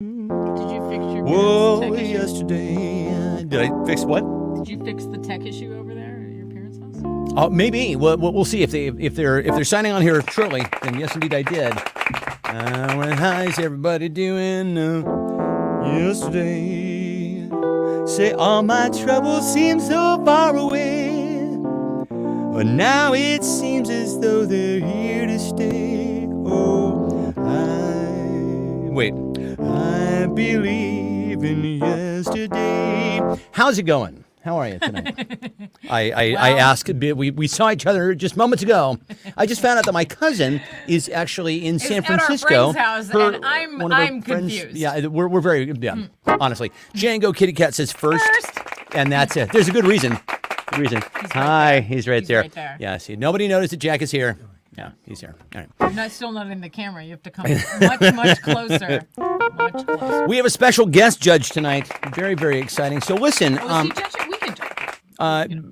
Did you fix your Whoa, parents' tech issue? yesterday. Did I fix what? Did you fix the tech issue over there at your parents' house? Maybe. We'll see if they're signing on here shortly. Then yes, indeed, I did. How's everybody doing? Yesterday, say all my troubles seem so far away, but now it seems as though they're here to stay. Oh, I believe in yesterday. How's it going? How are you tonight? I asked. We saw each other just moments ago. I just found out that my cousin is actually in San Francisco. At our friend's house, and I'm confused. Yeah, we're very honestly. Django Kitty Cat says first, and that's it. There's a good reason. Hi, he's right there. Yeah, see, nobody noticed that Jack is here. Yeah, he's here. All right. You're still not in the camera. You have to come much closer. Much closer. We have a special guest judge tonight. Very, very exciting. So listen. Is he judging? We can judge.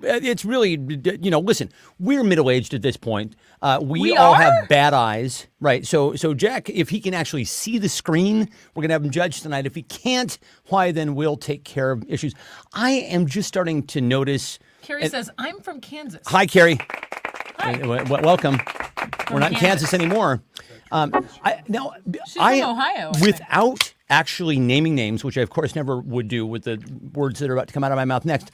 It's really, listen, we're middle-aged at this point. We all have bad eyes, right? So Jack, if he can actually see the screen, we're going to have him judge tonight. If he can't, why then we'll take care of issues. I am just starting to notice. Carrie says, I'm from Kansas. Hi, Carrie. Hi. Welcome. We're not in Kansas anymore. She's from Ohio. Without actually naming names, which I, of course, never would do with the words that are about to come out of my mouth next,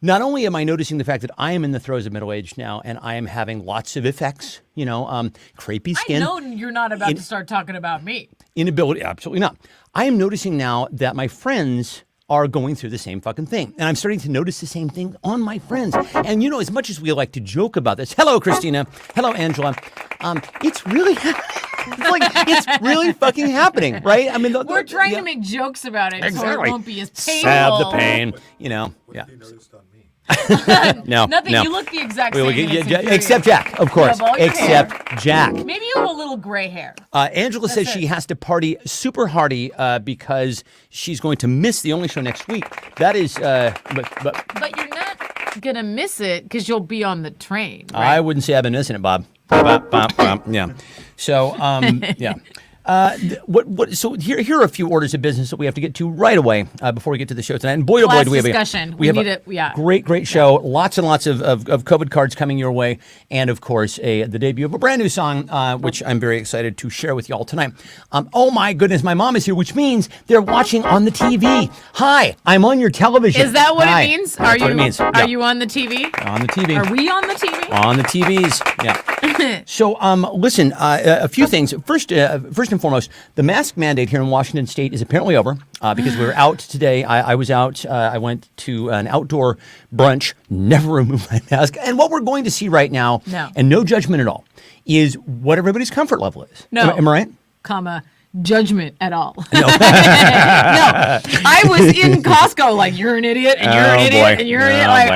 not only am I noticing the fact that I am in the throes of middle age now, and I am having lots of effects, crepey skin. I know you're not about to start talking about me. Inability, absolutely not. I am noticing now that my friends are going through the same fucking thing. And I'm starting to notice the same thing on my friends. And as much as we like to joke about this, hello, Christina. Hello, Angela. It's really it's really fucking happening, right? I mean, we're trying to make jokes about it so it won't be as painful. Stab the pain, yeah. No, nothing. No. You look the exact same. Except Jack, of course. Except Jack. Maybe you have a little gray hair. Angela says she has to party super hardy because she's going to miss the only show next week. That is, but you're not gonna miss it because you'll be on the train. Right? I wouldn't say I've been missing it, Bob. Yeah. So, yeah. So here are a few orders of business that we have to get to right away before we get to the show tonight. And boy, oh boy, do we have a great show. Lots and lots of COVID cards coming your way, and of course the debut of a brand new song, which I'm very excited to share with y'all tonight. Oh my goodness, my mom is here, which means they're watching on the TV. Hi, I'm on your television. Is that what it means? That's what it means. Are you on the TV? On the TV. Are we on the TV? On the TVs. Yeah. So, listen, a few things. First and foremost, the mask mandate here in Washington State is apparently over because we were out today. I was out. I went to an outdoor brunch, never removed my mask. And what we're going to see right now, and no judgment at all, is what everybody's comfort level is. No. Am I right? Judgment at all. No. No. I was in Costco like, you're an idiot, and you're an idiot, and you're an idiot. Like,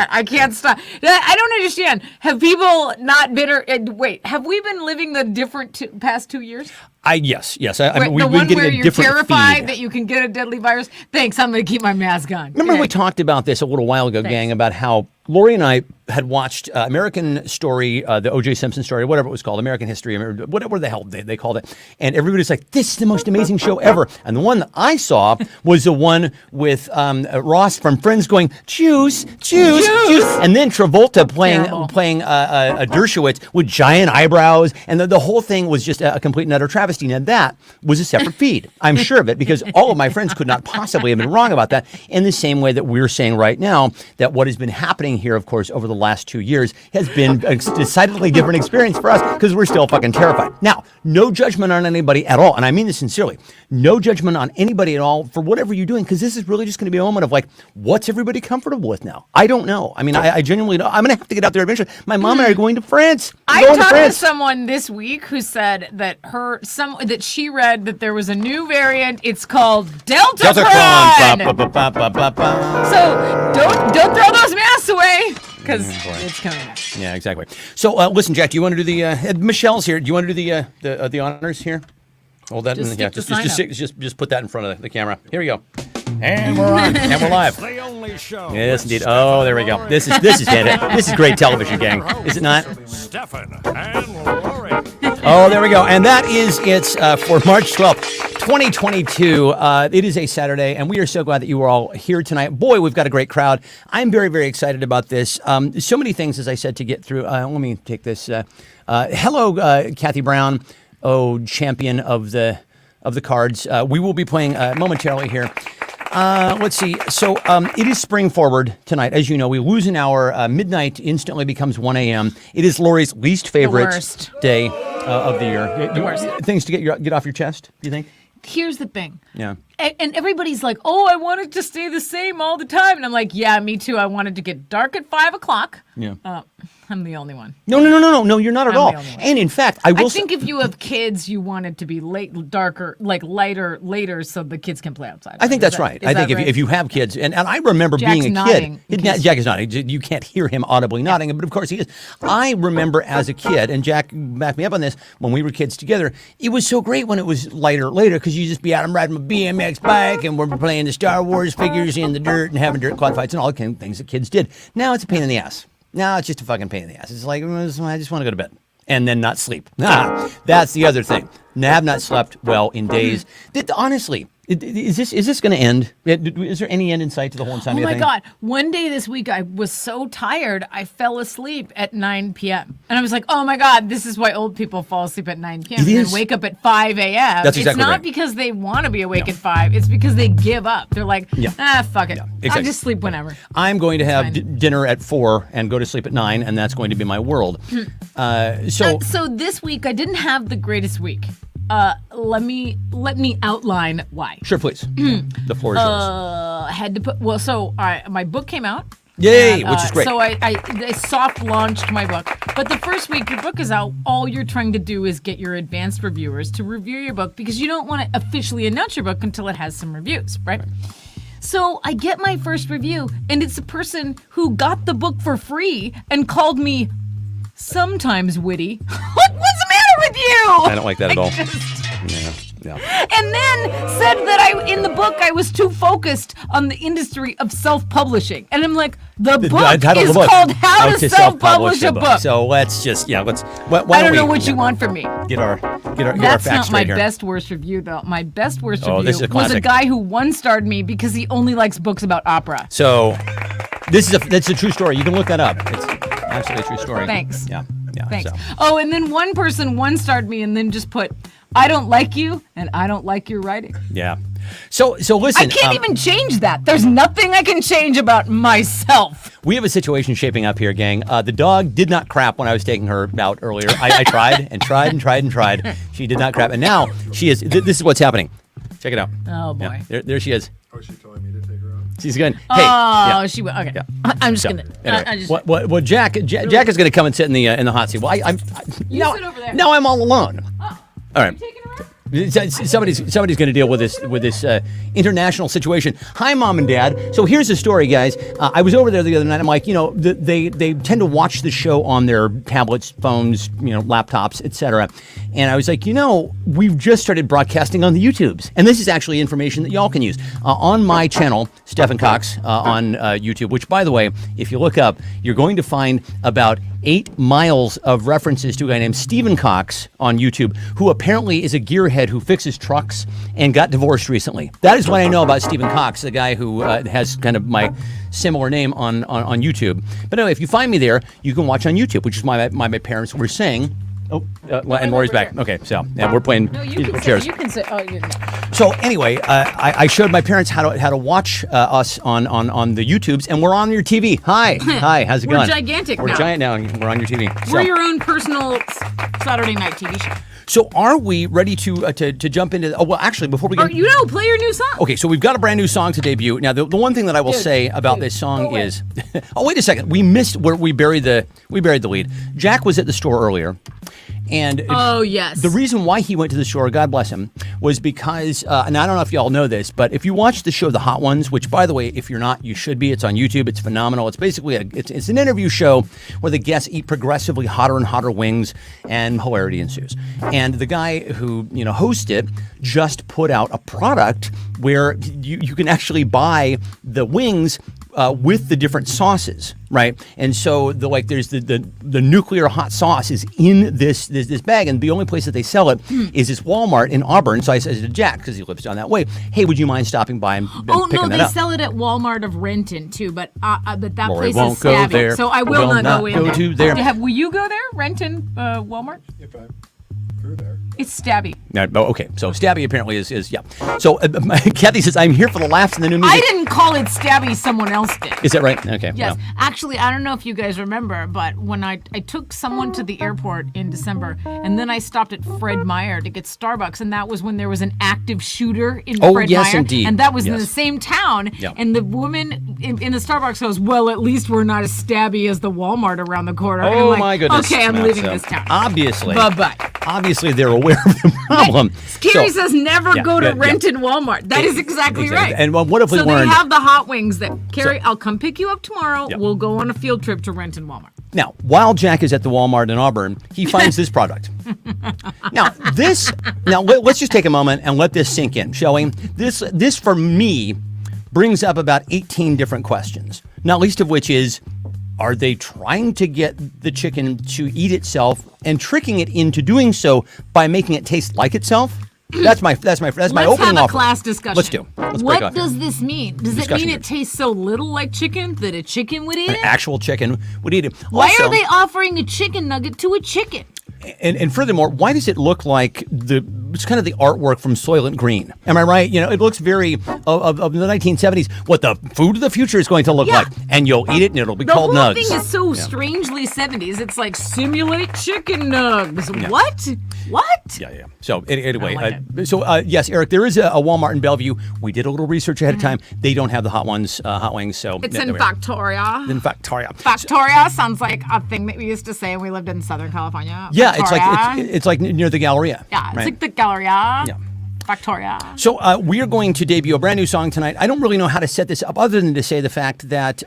I can't stop. I don't understand. Have people not been, wait, have we been living the different past 2 years? Yes. I mean, the one where you're terrified feed. that you can get a deadly virus. Thanks, I'm going to keep my mask on. Remember we talked about this a little while ago, gang, about how Lori and I had watched American Story, the O.J. Simpson story, whatever it was called, American History, whatever the hell they called it. And everybody's like, this is the most amazing show ever. And the one that I saw was the one with Ross from Friends going, juice. And then Travolta playing a Dershowitz with giant eyebrows. And the whole thing was just a complete and utter travesty. Now that was a separate feed. I'm sure of it because all of my friends could not possibly have been wrong about that, in the same way that we're saying right now that what has been happening here, of course, over the last 2 years has been a decidedly different experience for us because we're still fucking terrified. Now, no judgment on anybody at all, and I mean this sincerely. No judgment on anybody at all for whatever you're doing, because this is really just going to be a moment of like, what's everybody comfortable with now? I don't know. I mean, I genuinely don't. I'm going to have to get out there eventually. My mom and I are going to France. I talked to someone this week who said that that she read that there was a new variant. It's called Delta Cron. So don't throw those masks away because it's coming out. Yeah, exactly. So listen, Jack, do you want to do the Michelle's here? Do you want to do the honors here? Hold that. Just put that in front of the camera. Here we go. And we're on. And we're live. The only show. Yes, indeed. Oh, there we go. This is it. This is great television, gang. Is it not? Stefan and Lori. Oh, there we go. And that is it for March 12th, 2022. It is a Saturday, and we are so glad that you are all here tonight. Boy, we've got a great crowd. I'm very, very excited about this. So many things, as I said, to get through. Let me take this. Hello, Kathy Brown, champion of the cards. We will be playing momentarily here. Let's see. So it is spring forward tonight. As you know, we lose an hour. Midnight instantly becomes 1 a.m. It is Lori's least favorite day of the year. The worst. Things to get off your chest, do you think? Here's the thing. Yeah. And everybody's like, oh, I want it to stay the same all the time. And I'm like, yeah, me too. I want it to get dark at 5 o'clock. Yeah. I'm the only one. No, you're not at all. And in fact, I think if you have kids, you want it to be darker, like lighter, later, so the kids can play outside. I think that's right. I think if you have kids, and I remember being a nodding, kid. Jack is nodding. You can't hear him audibly nodding, but of course he is. I remember as a kid, and Jack backed me up on this, when we were kids together, it was so great when it was lighter later, because you just be out and riding a BMX bike, and we're playing the Star Wars figures in the dirt and having dirt clod fights and all the kind of things that kids did. Now it's a pain in the ass. Now it's just a fucking pain in the ass. It's like, I just want to go to bed and then not sleep. That's the other thing. I have not slept well in days. Honestly, is this going to end? Is there any end in sight to the whole insanity thing? Oh my God. One day this week, I was so tired, I fell asleep at 9 p.m. And I was like, oh my God, this is why old people fall asleep at 9 p.m. and then wake up at 5 a.m. That's exactly It's not right. because they want to be awake at 5. It's because they give up. They're like, fuck it. Yeah, exactly. I'll just sleep whenever. I'm going to have dinner at 4 and go to sleep at 9, and that's going to be my world. So this week, I didn't have the greatest week. Let me outline why. Sure, please. The floor is yours. Had to put my book came out. Yay, which is great. So I soft launched my book. But the first week your book is out, all you're trying to do is get your advanced reviewers to review your book because you don't want to officially announce your book until it has some reviews, right? So I get my first review, and it's a person who got the book for free and called me sometimes witty. What's the matter with you? I don't like that at all. Yeah. And then said that in the book I was too focused on the industry of self-publishing. And I'm like, the book is called How to Self-Publish a Book. So let's just, let's. I don't know what you want from me. Get our facts straight here. That's not my best worst review, though. My best worst review this is a was a classic. guy who one-starred me because he only likes books about opera. So that's a true story. You can look that up. It's absolutely a true story. Thanks. Yeah. Thanks. So. Oh, and then one person one-starred me and then just put, I don't like you and I don't like your writing. Yeah. So listen. I can't even change that. There's nothing I can change about myself. We have a situation shaping up here, gang. The dog did not crap when I was taking her out earlier. I tried and tried and tried and tried. She did not crap. And now she is. This is what's happening. Check it out. Oh, boy. Yeah, there she is. Oh, she telling me to take her out? She's going, hey. Oh, she went. Okay. Yeah. I'm just going to. Anyway, well, Jack is going to come and sit in the hot seat. Well, You sit over there. Now I'm all alone. Oh, All right. you taking her out? Somebody's going to deal with this international situation. Hi, Mom and Dad. So here's the story, guys. I was over there the other night. I'm like, they tend to watch the show on their tablets, phones, laptops, etc. And I was like, we've just started broadcasting on the YouTubes, and this is actually information that y'all can use on my channel, Stephen Cox, on YouTube. Which, by the way, if you look up, you're going to find about 8 miles of references to a guy named Stephen Cox on YouTube, who apparently is a gearhead who fixes trucks and got divorced recently. That is what I know about Stephen Cox, the guy who has kind of my similar name on YouTube. But anyway, if you find me there, you can watch on YouTube, which is my parents were saying. And Lori's back. Okay, so we're playing. No, you can chairs. say. You can say. Oh, you. So anyway, I showed my parents how to watch us on the YouTubes, and we're on your TV. Hi, how's it going? We're gigantic now. We're giant now, and we're on your TV. We're your own personal Saturday night TV show. So are we ready to jump into? Well, actually, before we get, play your new song. Okay, so we've got a brand new song to debut. Now, the one thing that I will say about this song is, oh wait a second, we missed where we buried the lead. Jack was at the store earlier. And oh, yes. The reason why he went to the store, God bless him, was because, and I don't know if y'all know this, but if you watch the show The Hot Ones, which, by the way, if you're not, you should be. It's on YouTube. It's phenomenal. It's basically it's an interview show where the guests eat progressively hotter and hotter wings, and hilarity ensues. And the guy who hosts it just put out a product where you can actually buy the wings with the different sauces, right? And so there's the nuclear hot sauce is in this bag, and the only place that they sell it is this Walmart in Auburn. So I said to Jack, because he lives down that way, hey, would you mind stopping by and picking that up? Oh no, they sell it at Walmart of Renton too, but that Lori place won't is go stabby, there. so I will not go in go there. to there. Will you go there, Renton Walmart? If I'm through there. It's stabby. No, okay, so stabby apparently is yeah. So Kathy says, I'm here for the laughs and the new music. I didn't call it stabby, someone else did. Is that right? Okay. Yes. well. Actually, I don't know if you guys remember, but when I took someone to the airport in December, and then I stopped at Fred Meyer to get Starbucks, and that was when there was an active shooter in Fred yes, Meyer. indeed. And that was in Yes. the same town. Yeah. And the woman in the Starbucks goes, well, at least we're not as stabby as the Walmart around the corner. And I'm Oh like, my goodness. Okay, I'm Well, leaving so this town. Obviously. Bye-bye. Obviously, they're aware of the problem. Carrie So- says never yeah, go to yeah, yeah. Renton Walmart. That is exactly right. And what have we so learned? they have the hot wings that, Carrie, I'll come pick you up tomorrow. Yeah. We'll go on a field trip to Renton Walmart. Now, while Jack is at the Walmart in Auburn, he finds this product. Now, let's just take a moment and let this sink in, shall we? This for me brings up about 18 different questions, not least of which is, are they trying to get the chicken to eat itself and tricking it into doing so by making it taste like itself? That's my Let's opening have a offer. class discussion. Let's do. Let's break What off here. does this mean? Does it Discussion mean it tastes so little like chicken that a chicken would eat An it? actual chicken would eat it. Why Also- are they offering a chicken nugget to a chicken? And furthermore, why does it look like it's kind of the artwork from Soylent Green? Am I right? You know, it looks very of the 1970s. What the food of the future is going to look Yeah. like, and you'll eat it, and it'll be The called whole nugs. thing is so strangely 70s. It's like simulate chicken nugs. What? What? Yeah. So anyway, I like yes, Eric, there is a Walmart in Bellevue. We did a little research ahead of time. They don't have the hot wings. So It's there in we are. Factoria. In Factoria. Factoria sounds like a thing that we used to say when we lived in Southern California. Yeah, Factoria. it's like near the Galleria. Yeah, it's right? like the Galleria. Yeah. Factoria. So we are going to debut a brand new song tonight. I don't really know how to set this up other than to say the fact that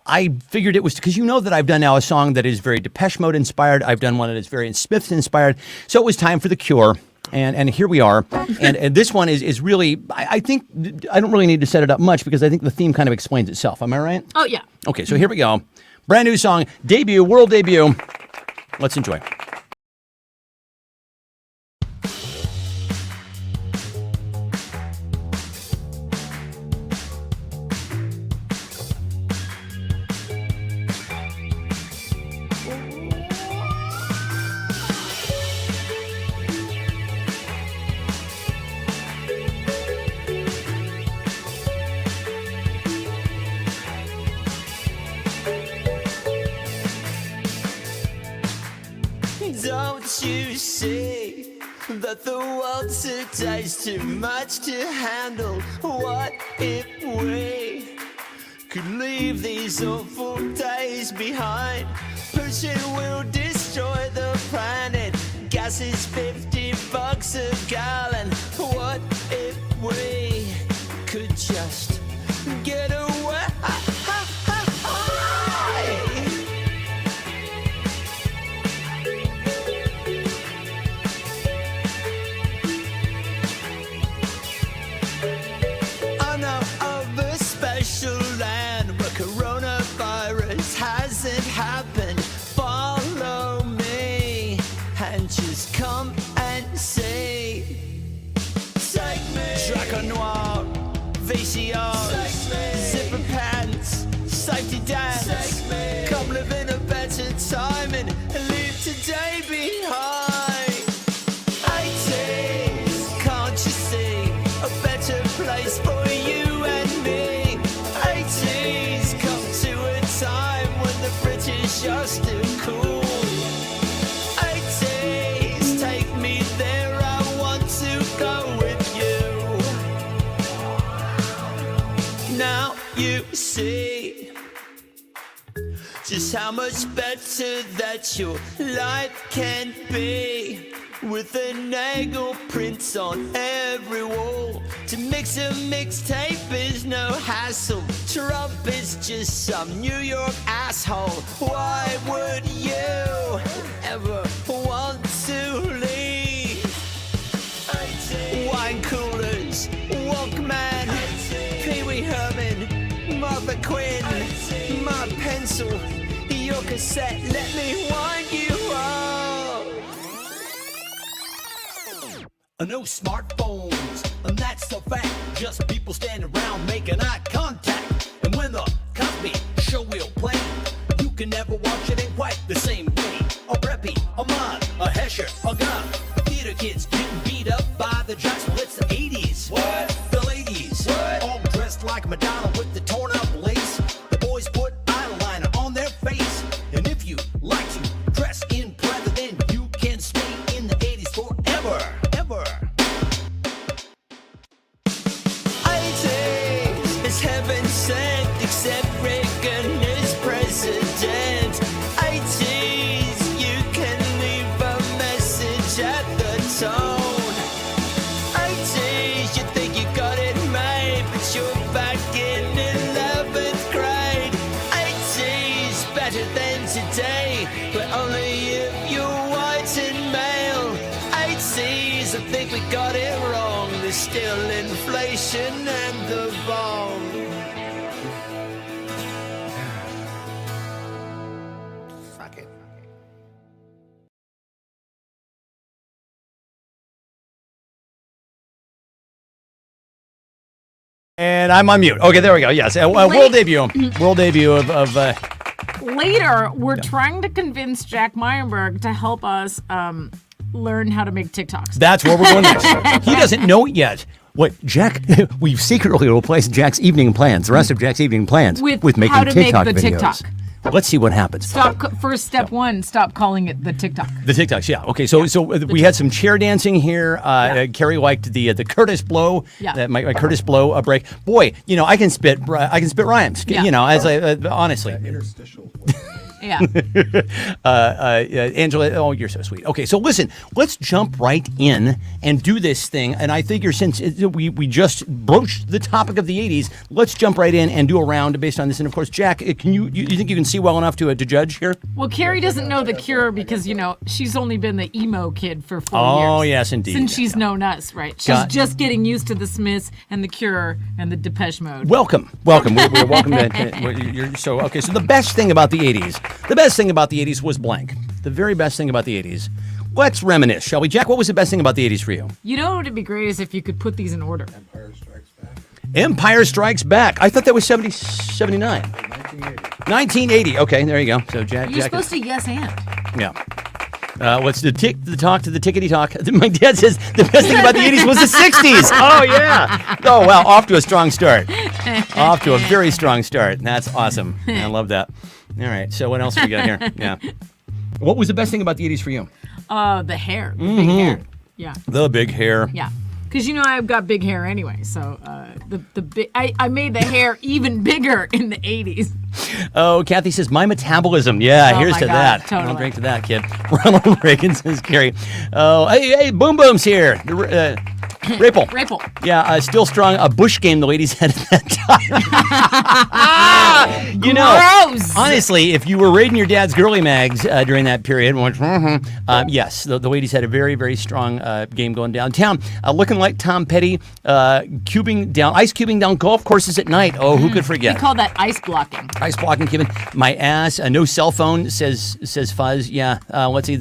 I figured it was because you know that I've done now a song that is very Depeche Mode inspired. I've done one that is very Smiths inspired. So it was time for The Cure. And here we are. And this one is really, I think, I don't really need to set it up much because I think the theme kind of explains itself. Am I right? Oh, yeah. Okay, so here we go. Brand new song, debut, world debut. Let's enjoy. Don't you see that the world today's too much to handle? What if we could leave these awful days behind? Pushing will destroy the planet. Gas is $50 a gallon. What if we could just get away? I know of a special land where coronavirus hasn't happened. Follow me and just come and see. Take me. Draco Noir, VCR, zipper pants, safety dance. Come live in a better time and leave today behind. 80s, can't you see a better place for you and me? 80s, come to a time when the British are still cool. 80s, take me there, I want to go with you. Now you see just how much better that your life can be, with a nail prints on every wall. To mix a mixtape is no hassle. Trump is just some New York asshole. Why would you ever want to leave? Wine coolers, Walkman, Pee Wee Herman, Martha Quinn. cancel your cassette. Let me wind you up. No smartphones, and that's the fact. Just people standing around making eye contact. And when the Cosby Show will play, you can never watch it in quite the same way. A preppy, a mod, a hesher, a gun. Theater kids getting beat up by the jocks. Well, it's the 80s. What? The ladies. What? All dressed like Madonna with the torn up lace. The boys put eyeliner on their face. And if you like to dress in pleather, then you can stay in the 80s forever. Ever. 80s is heaven sent, except Reagan is president. 80s, you can leave a message at the tone. 80s, you think you got it made, but you're back in 11th grade. 80s, better than today, but only if you're white and male. 80s, I think we got it wrong. There's still inflation and the bomb. Fuck it. And I'm on mute. Okay, there we go. Yes, world debut. World debut of Later, we're trying to convince Jack Meyerberg to help us learn how to make TikToks. That's where we're going next. He doesn't know it yet. What, Jack? We've secretly replaced Jack's evening plans, the rest of Jack's evening plans, with making how to TikTok make the videos. TikTok. Let's see what happens. First step one, stop calling it the TikTok. The TikToks, yeah. Okay, so we had some chair dancing here. Carrie liked the Curtis Blow, my Curtis Blow break. Boy, I can spit rhymes. Yeah. As I honestly. That interstitial. Yeah. Angela, oh, you're so sweet. Okay, so listen, let's jump right in and do this thing. And I figure since we just broached the topic of the 80s, let's jump right in and do a round based on this. And of course, Jack, can you think you can see well enough to judge here? Well, Carrie doesn't know The Cure because, she's only been the emo kid for 4 years. Oh, yes, indeed. Since she's known us, right? She's just getting used to the Smiths and The Cure and the Depeche Mode. Welcome. We're welcome to so the best thing about the 80s. The best thing about the 80s was blank. The very best thing about the 80s. Let's reminisce, shall we? Jack, what was the best thing about the 80s for you? What would be great is if you could put these in order. Empire Strikes Back. Empire Strikes Back. I thought that was 79. 1980. Okay, there you go. So Jack. You're supposed to yes and. Yeah. What's the talk to the tickety talk? My dad says the best thing about the 80s was the 60s. Oh, yeah. Oh, wow. Off to a strong start. Off to a very strong start. That's awesome. I love that. All right. So what else have we got here? Yeah. What was the best thing about the 80s for you? The hair. The big hair. Yeah. The big hair. Yeah. Because I've got big hair anyway, so I made the hair even bigger in the 80s. Oh, Kathy says my metabolism. Yeah, Oh here's my to God, that. totally. I'll drink to that, kid. Ronald Reagan says Carrie. Oh, hey, Boom Boom's here. Rapel. Yeah, still strong. A Bush game the ladies had at that time. Gross. Honestly, if you were raiding your dad's girly mags during that period, yes, the ladies had a very, very strong game going downtown. Looking like Tom Petty, ice cubing down golf courses at night. Oh, who could forget? We call that ice blocking. Ice blocking, Kevin. My ass. No cell phone, says Fuzz. Yeah. Let's see.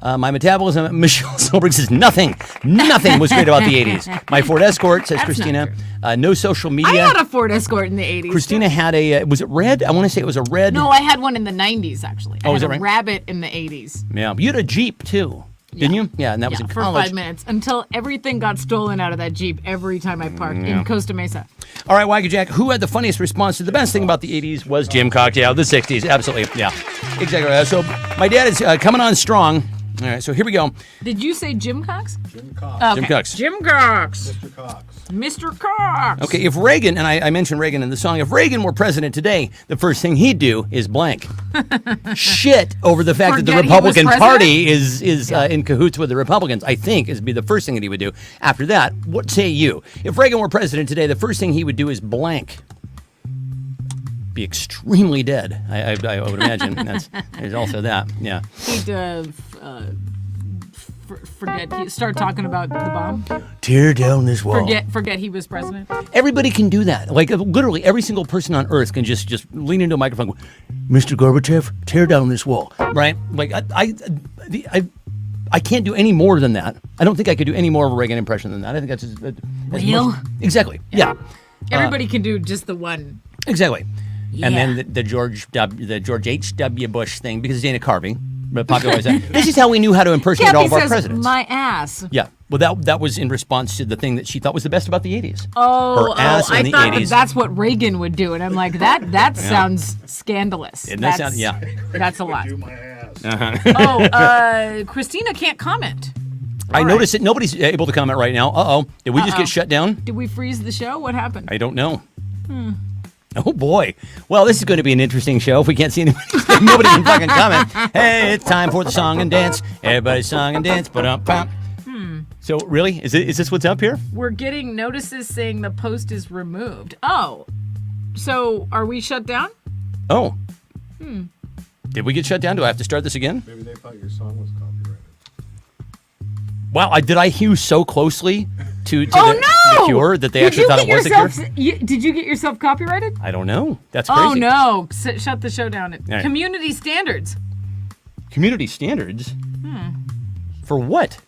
My metabolism. Michelle Solberg says nothing was great about the 80s. My Ford Escort, says That's Christina. not No social media. I had a Ford Escort in the 80s. Christina had a, was it red? I want to say it was a red. No, I had one in the 90s, actually. I is had that a right? Rabbit in the 80s. Yeah. You had a Jeep, too. Didn't you? Yeah, and that was in for college. 5 minutes until everything got stolen out of that Jeep every time I parked in Costa Mesa. All right, Waggy Jack, who had the funniest response to the best thing about the 80s was Jim Cox. Yeah, the 60s. Absolutely. Yeah, exactly. So my dad is coming on strong. All right, so here we go. Did you say Jim Cox? Jim Cox. Okay. Jim Cox. Jim Cox. Mr. Cox. Mr. Cox. Okay, if Reagan, and I mentioned Reagan in the song, if Reagan were president today, the first thing he'd do is blank. Shit over the fact that the Forget he was Republican president? Party is in cahoots with the Republicans, I think, is be the first thing that he would do. After that, what say you? If Reagan were president today, the first thing he would do is blank. Be extremely dead, I would imagine. There's also that, yeah. He'd start talking about the bomb. Tear down this wall. Forget he was president. Everybody can do that. Like literally every single person on earth can just lean into a microphone and go, Mr. Gorbachev, tear down this wall. Right? Like I can't do any more than that. I don't think I could do any more of a Reagan impression than that. I think that's Real? Exactly. Yeah. Everybody can do just the one. Exactly. And Yeah. then the George H.W. Bush thing, because Dana Carvey popularized that. This is how we knew how to impersonate all of our says, presidents. my ass. Yeah. Well, that was in response to the thing that she thought was the best about the 80s. Oh, Her ass I in the thought 80s. that's what Reagan would do. And I'm like, that sounds scandalous. Doesn't that sound- yeah. That's a lot. Do my ass. Christina can't comment. I noticed that nobody's able to comment right now. Uh-oh. Did we just get shut down? Did we freeze the show? What happened? I don't know. Oh, boy. Well, this is going to be an interesting show if we can't see anybody. Nobody can fucking comment. Hey, it's time for the song and dance. Everybody song and dance. Ba-dum-bum. So, really? Is this what's up here? We're getting notices saying the post is removed. Oh, so are we shut down? Oh. Did we get shut down? Do I have to start this again? Maybe they thought your song was copyrighted. Wow, did I hew so closely to Oh, the no! Cure that they actually thought it was the Cure? Did you get yourself copyrighted? I don't know. That's crazy. Oh, no. Shut the show down. right. Community standards. Community standards? For what?